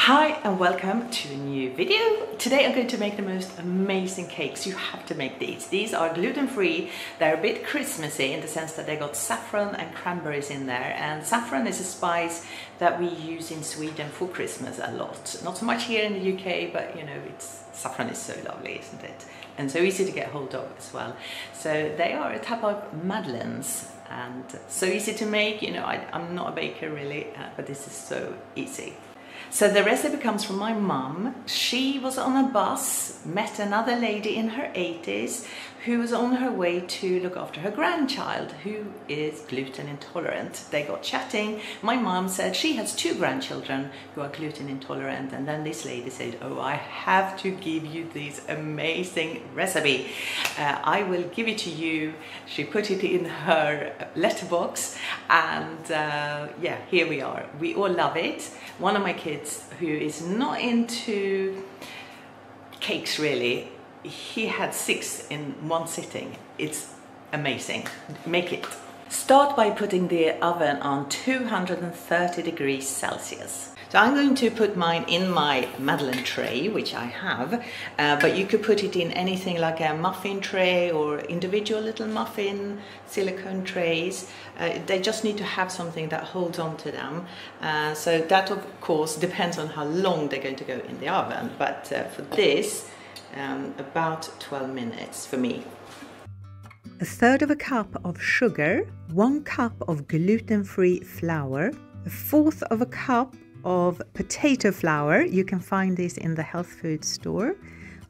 Hi and welcome to a new video. Today I'm going to make the most amazing cakes. You have to make these. These are gluten-free. They're a bit Christmassy in the sense that they got saffron and cranberries in there. And saffron is a spice that we use in Sweden for Christmas a lot. Not so much here in the UK, but you know, saffron is so lovely, isn't it? And so easy to get hold of as well. So they are a type of Madeleines and so easy to make. You know, I'm not a baker really, but this is so easy. So the recipe comes from my mum. She was on a bus, met another lady in her 80s who was on her way to look after her grandchild who is gluten intolerant. They got chatting. My mum said she has 2 grandchildren who are gluten intolerant, and then this lady said, oh, I have to give you this amazing recipe. I will give it to you. She put it in her letterbox and yeah, here we are. We all love it. One of my kids who is not into cakes really, he had 6 in one sitting. It's amazing. Make it. Start by putting the oven on 230 degrees Celsius. So I'm going to put mine in my Madeleine tray, which I have, but you could put it in anything like a muffin tray or individual little muffin silicone trays. They just need to have something that holds on to them. So that of course depends on how long they're going to go in the oven, but for this, about 12 minutes for me. 1/3 cup of sugar, 1 cup of gluten-free flour, 1/4 cup of potato flour. You can find this in the health food store.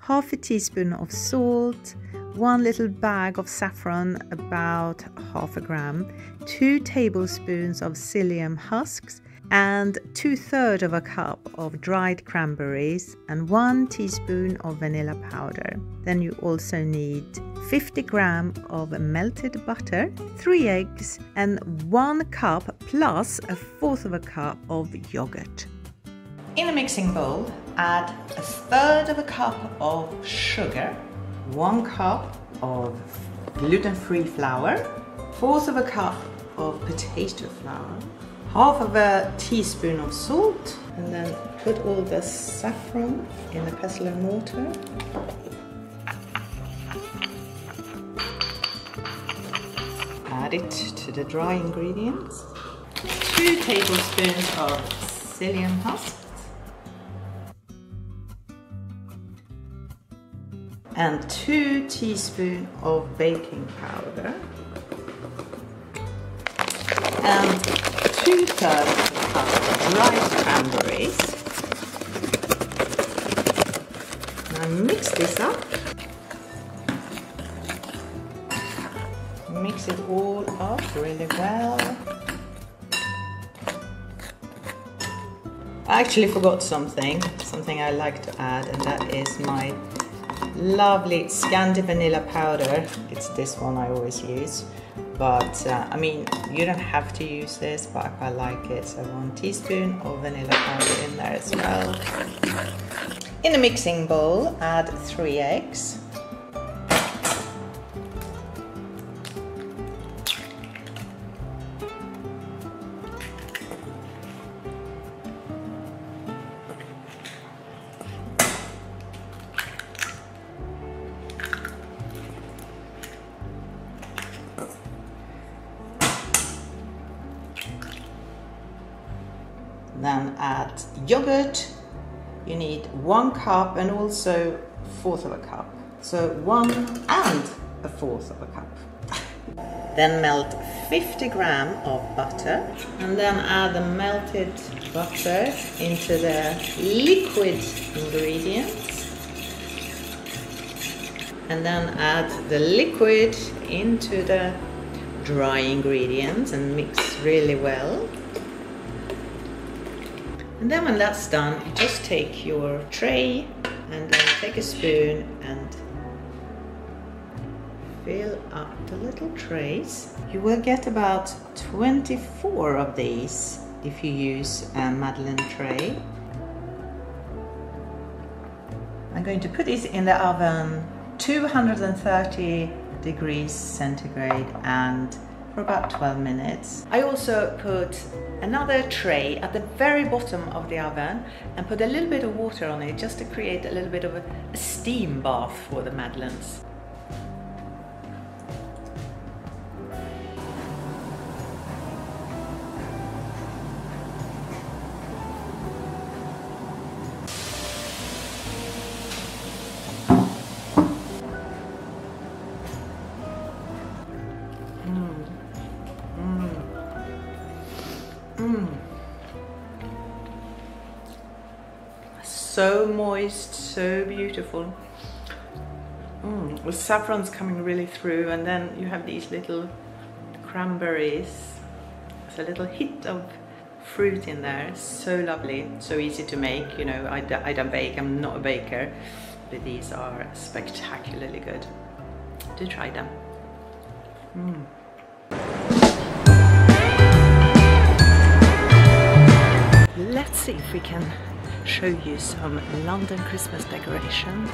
1/2 teaspoon of salt, 1 little bag of saffron, about 1/2 gram, 2 tablespoons of psyllium husks, and 2/3 cup of dried cranberries, and 1 teaspoon of vanilla powder. Then you also need 50 grams of melted butter, 3 eggs, and 1 cup plus 1/4 cup of yogurt. In a mixing bowl, add 1/3 cup of sugar, 1 cup of gluten-free flour, 1/4 cup of potato flour, 1/2 teaspoon of salt, and then put all the saffron in a pestle and mortar. Add it to the dry ingredients. 2 tablespoons of psyllium husks and 2 teaspoons of baking powder and 2/3 cup of dried cranberries. Now mix this up. Mix it all up really well. I actually forgot something I like to add, and that is my lovely Scandi vanilla powder. It's this one I always use. But I mean, you don't have to use this, but I like it. So 1 teaspoon of vanilla powder in there as well. In a mixing bowl, add 3 eggs. Then add yogurt. You need 1 cup and also 1/4 cup. So 1 and 1/4 cup. Then melt 50 grams of butter, and then add the melted butter into the liquid ingredients. And then add the liquid into the dry ingredients and mix really well. And then when that's done, you just take your tray and then take a spoon and fill up the little trays. You will get about 24 of these if you use a Madeleine tray. I'm going to put this in the oven 230 degrees centigrade and for about 12 minutes. I also put another tray at the very bottom of the oven and put a little bit of water on it just to create a little bit of a steam bath for the Madeleines. So moist, so beautiful. The saffron's coming really through, and then you have these little cranberries. There's a little hit of fruit in there. So lovely, so easy to make. You know, I don't bake, I'm not a baker, but these are spectacularly good. Do try them. Let's see if we can show you some London Christmas decoration.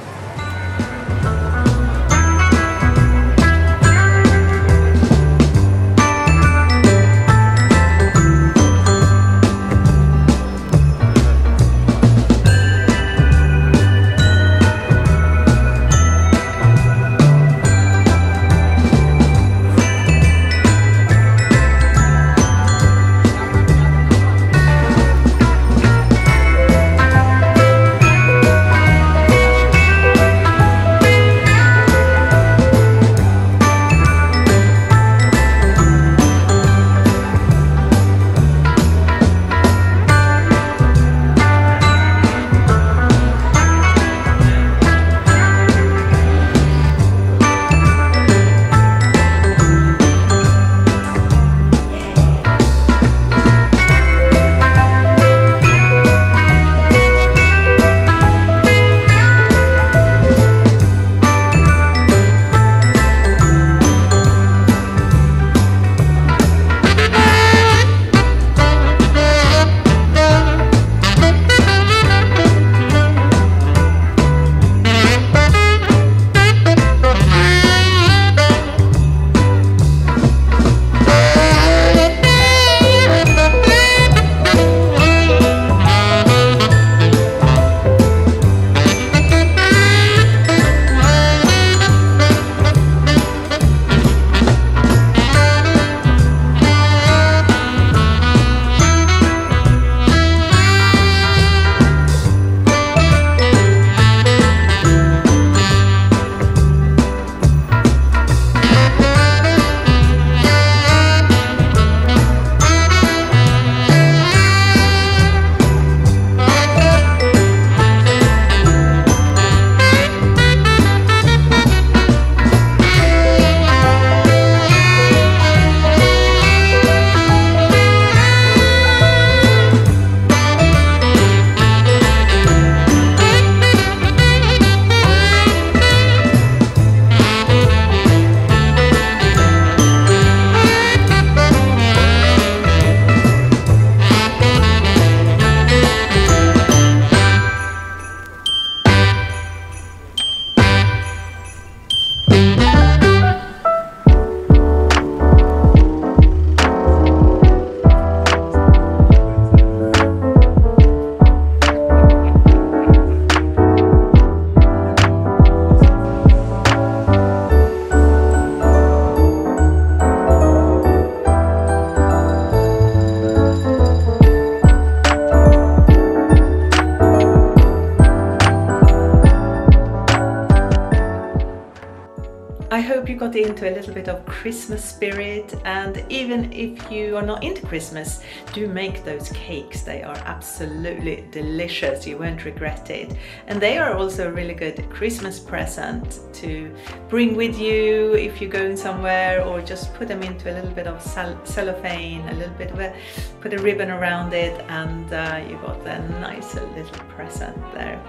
I hope you got into a little bit of Christmas spirit, and even if you are not into Christmas, do make those cakes. They are absolutely delicious. You won't regret it. And they are also a really good Christmas present to bring with you if you're going somewhere, or just put them into a little bit of cellophane, a little bit of put a ribbon around it, and you got a nice little present there.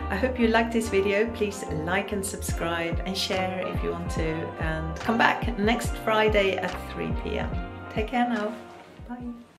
I hope you liked this video. Please like and subscribe and share if you want to, and come back next Friday at 3 p.m. Take care now. Bye.